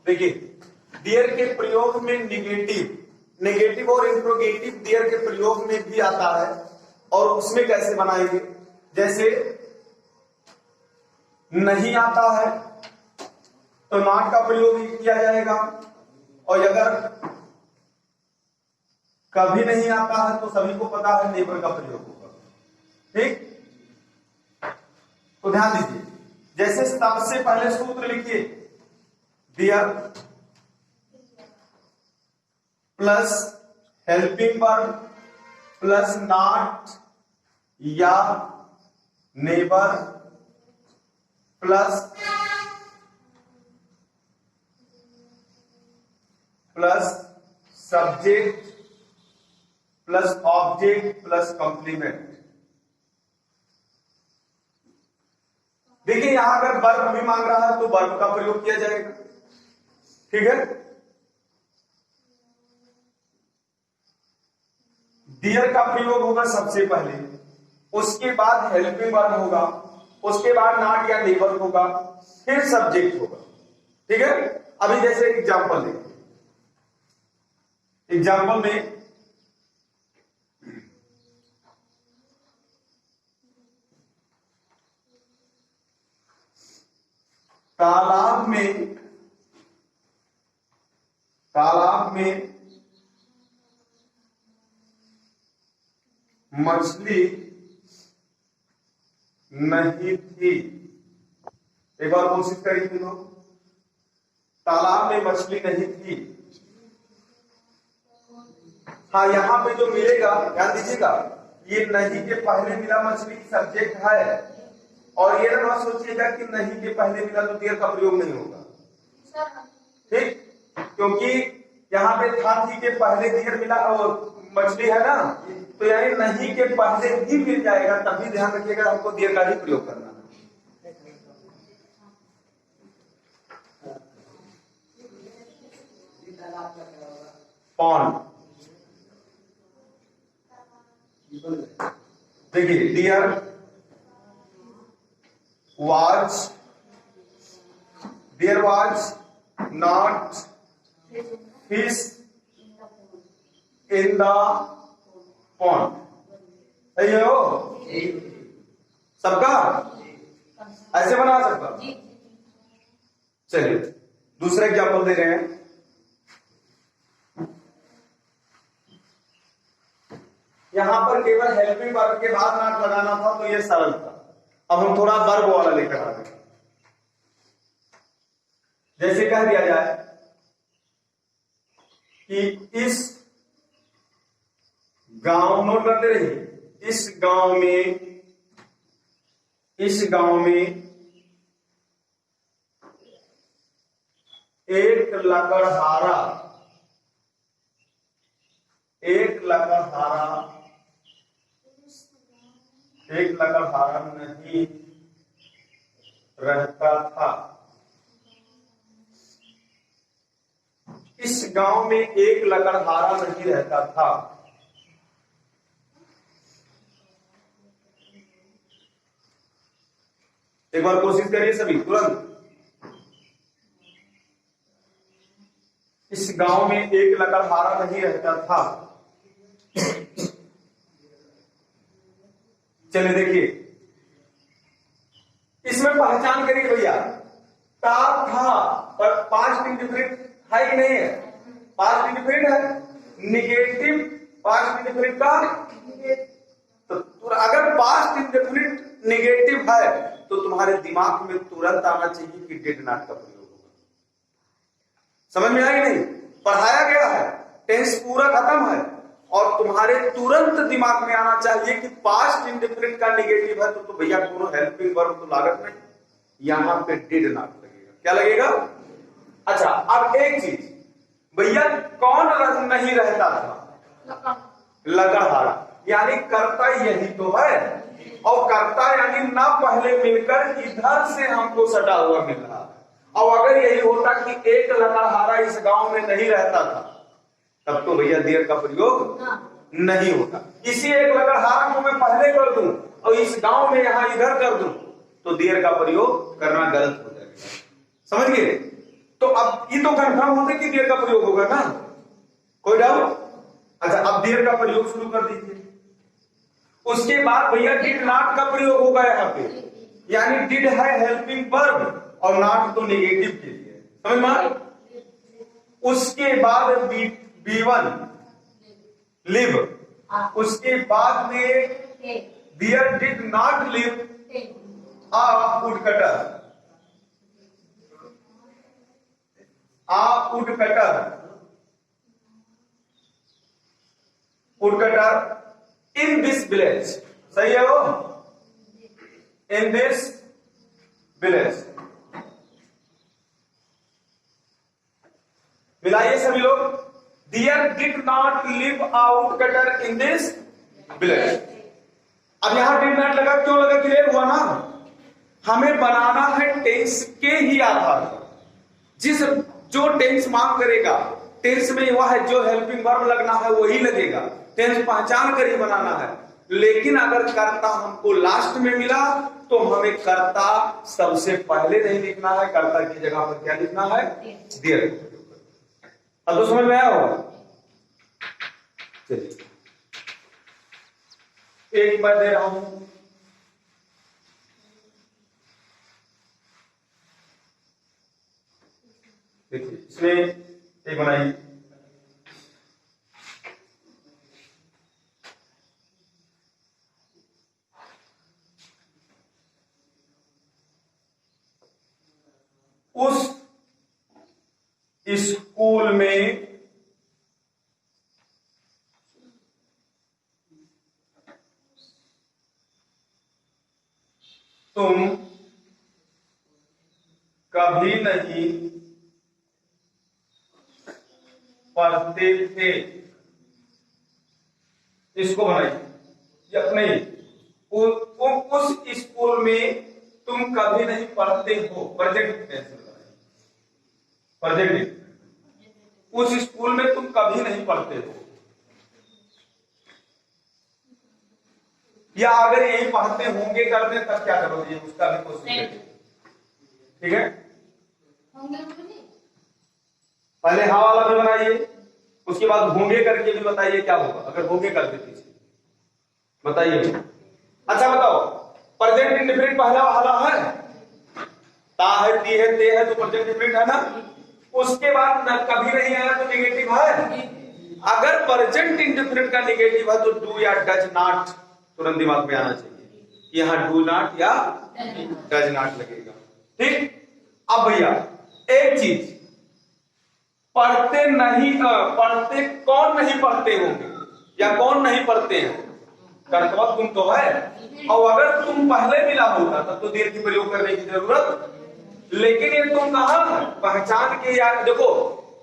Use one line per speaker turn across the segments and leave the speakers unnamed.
देखिए देयर के प्रयोग में नेगेटिव और इंट्रोगेटिव देयर के प्रयोग में भी आता है, और उसमें कैसे बनाएंगे, जैसे नहीं आता है तो नॉट का प्रयोग किया जाएगा, और अगर कभी नहीं आता है तो सभी को पता है नेवर का प्रयोग होगा। ठीक, तो ध्यान दीजिए, जैसे सबसे पहले सूत्र लिखिए, there plus helping verb plus not या never plus subject plus object plus complement. देखिए यहां अगर वर्ब भी मांग रहा है तो वर्ब का प्रयोग किया जाएगा। ठीक है, डियर का प्रयोग होगा सबसे पहले, उसके बाद हेल्पिंग वर्ब होगा, उसके बाद नॉट या नेबर होगा, फिर सब्जेक्ट होगा। ठीक है, अभी जैसे एग्जांपल देखिए, एग्जांपल में तालाब में मछली नहीं थी। एक बार कोशिश करिए तुम लोग, तालाब में मछली नहीं थी। हाँ, यहां पे जो मिलेगा ध्यान दीजिएगा, ये नहीं के पहले मिला मछली सब्जेक्ट है, और ये ना सोचिएगा कि नहीं के पहले मिला तो देयर का प्रयोग नहीं होगा। ठीक, क्योंकि यहाँ पे था थी के पहले देयर मिला और मछली है ना, तो यानी नहीं के पहले भी मिल जाएगा, तभी ध्यान रखिएगा हमको देयर का ही प्रयोग करना है। पॉन्ड, देखिए dear was not fish in the pond। सही है हो सबका, ऐसे बना सकता। चलिए दूसरा एग्जाम्पल दे रहे हैं, यहां पर केवल हेल्पिंग वर्ब के बाद नॉट लगाना था तो ये सरल था। अब हम थोड़ा वर्ब वाला लेकर आ गए, जैसे कह दिया जाए कि इस गांव, नोट करते रहिए, इस गांव में एक लकड़हारा नहीं रहता था। इस गांव में एक लकड़हारा नहीं रहता था। एक बार कोशिश करिए सभी तुरंत, इस गांव में एक लकड़हारा नहीं रहता था। चलिए देखिए, इसमें पहचान करिए भैया, ता था पर पास्ट इंडिफिनिट है कि नहीं है? पास्ट इंडिफिनिट है, निगेटिव पास्ट इंडिफिनिट का, तो अगर पास्ट इंडिफिनिट निगेटिव है तो तुम्हारे दिमाग में तुरंत आना चाहिए कि डिड नॉट का प्रयोग होगा। समझ में आया कि नहीं? पढ़ाया गया है, टेंस पूरा खत्म है, और तुम्हारे तुरंत दिमाग में आना चाहिए कि पास्ट इंडिफिनिट का निगेटिव है तो भैया दोनों हेल्पिंग वर्ब तो लागत नहीं, यहां पे डिड नॉट लगेगा। क्या लगेगा? अच्छा, अब एक चीज, भैया कौन नहीं रहता था? लकड़हारा, यानी कर्ता यही तो है, और कर्ता यानी ना पहले मिलकर इधर से हमको सटा हुआ मिल रहा है। और अगर यही होता कि एक लकड़हारा इस गांव में नहीं रहता था तब तो भैया देयर का प्रयोग नहीं होता। इसी एक लकड़हारा को मैं पहले कर दूं और इस गांव में यहां इधर कर दूं तो देयर का प्रयोग करना गलत हो जाएगा। समझ गए? तो अब ये तो कंफर्म होता है कि देयर का प्रयोग होगा ना, कोई डाउट? अच्छा, अब देयर का प्रयोग शुरू कर दीजिए। उसके बाद भैया डिड नॉट का प्रयोग होगा यहाँ पे, यानी डिड है हेल्पिंग वर्ब और नॉट तो नेगेटिव के लिए, समझ में? उसके बाद B1 लिव, उसके बाद में there did not live a woodcutter, woodcutter in this village, सही है वो? In this village. मिलाइए सभी लोग, there did not live a woodcutter in this village. अब यहां डिड नॉट लगा, क्यों लगा? क्लियर हुआ ना? हमें बनाना है टेंस के ही आधार पर, जो टेंस मांग करेगा, टेंस में वह है जो हेल्पिंग वर्ब लगना है वही लगेगा, टेंस पहचान कर ही बनाना है। लेकिन अगर कर्ता हमको लास्ट में मिला तो हमें कर्ता सबसे पहले नहीं लिखना है, कर्ता की जगह पर क्या लिखना है? देयर। अब तो समझ में आया होगा? चलिए एक बार दे रहा हूं, देखिए इसमें एक बनाइए, उस स्कूल में तुम कभी नहीं पढ़ते थे, इसको बनाइए। नहीं, उस स्कूल में तुम कभी नहीं पढ़ते हो, प्रेजेंट टेंस में बनाइए, प्रेजेंट। उस स्कूल में तुम कभी नहीं पढ़ते हो, या अगर यही पढ़ते होंगे करते तब क्या करोगे, उसका भी क्वेश्चन, ठीक है? पहले हाँ वाला भी बनाइए, उसके बाद होंगे करके भी बताइए क्या होगा अगर होंगे करके पीछे बताइए। अच्छा बताओ, प्रेजेंट इंडिफिनिट पहला वाला है, ता है, ती है, ते है, तो प्रेजेंट इंडिफिनिट है ना। उसके बाद कभी नहीं आया तो नेगेटिव है। अगर प्रेजेंट इंडिफिनिट का नेगेटिव है तो डू या डज नॉट तुरंत दिमाग में आना चाहिए, यहां डू नॉट या डज नॉट लगेगा, ठीक? अब भैया एक चीज, पढ़ते नहीं, पढ़ते कौन नहीं पढ़ते होंगे या कौन नहीं पढ़ते हैं? कर्तव्य तुम तो है, और अगर तुम पहले मिला होता तब तो देर की प्रयोग करने की जरूरत, लेकिन ये तुम कहा पहचान के, या देखो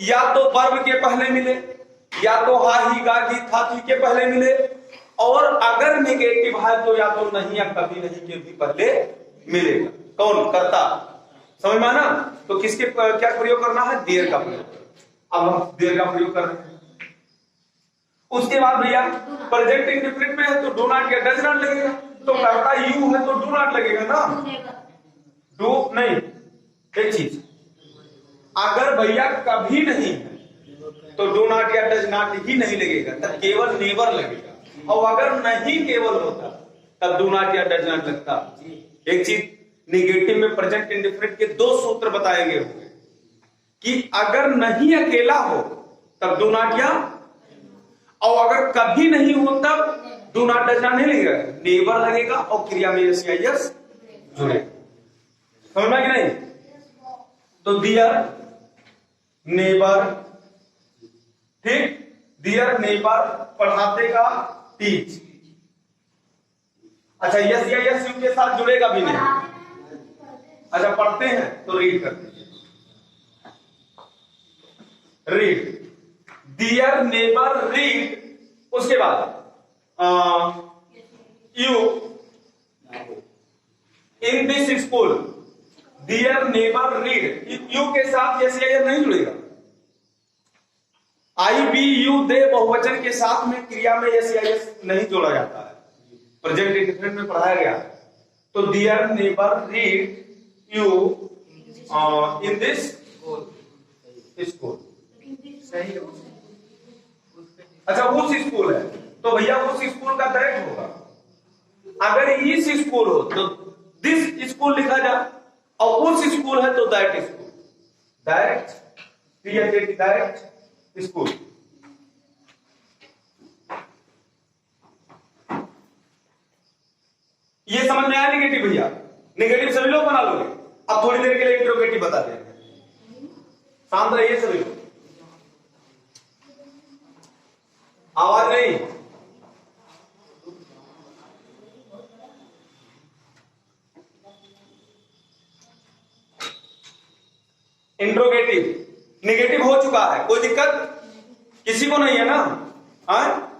या तो वर्ब के पहले मिले, या तो हा ही गा ही था थी के पहले मिले, और अगर नेगेटिव है तो या तो नहीं या कभी नहीं के भी पहले मिलेगा। कौन? कर्ता। समझ में आना? तो किसके क्या प्रयोग करना है? देर का प्रयोग। अब हम देर का प्रयोग कर रहे हैं। उसके बाद भैया प्रेजेंट इंडिफिनिट में है तो डू नॉट या डज नॉट लगेगा, तो कर्ता यू है तो डू नॉट लगेगा ना, डू नहीं। एक चीज, अगर भैया कभी नहीं है तो डू नॉट या डज नॉट ही नहीं लगेगा, तब केवल नेवर लगेगा, और अगर नहीं केवल होता तब डू नॉट या डज नॉट लगता। एक चीज, निगेटिव में प्रेजेंट इंडिफिनिट के दो सूत्र बताए गए होंगे कि अगर नहीं अकेला हो तब डू नॉट या, और अगर कभी नहीं हो तब डू नॉट डज नॉट नहीं लगेगा, नेवर लगेगा और क्रिया में यस या यस जुड़ेगा। समझ में कि नहीं? तो दियर, नेबर, ठीक, दियर नेबर, पढ़ाते का टीच। अच्छा, यस या यस यू के साथ जुड़ेगा भी नहीं। अच्छा, पढ़ते हैं तो रीड करते हैं, रीड, डियर नेबर रीड। उसके बाद you in this school, dear neighbour read, you के साथ यस या नहीं जुड़ेगा। आई बी यू दे बहुवचन के साथ में क्रिया में यस या यस नहीं जोड़ा जाता है, प्रेजेंट इंडिफिनिट में पढ़ाया गया। तो dear neighbour read you in this school. अच्छा उस स्कूल है तो भैया उस स्कूल का दैट होगा। अगर इस स्कूल हो तो दिस स्कूल लिखा जा, और उस स्कूल है तो that school. That that school. ये समझ में आया निगेटिव भैया? निगेटिव सभी लोग बना लोगे। अब थोड़ी देर के लिए इंट्रोगेटिव बताते हैं। शांत रहिए सभी लोग, आवाज नहीं। इंट्रोगेटिव निगेटिव हो चुका है, कोई दिक्कत किसी को नहीं है ना? हाँ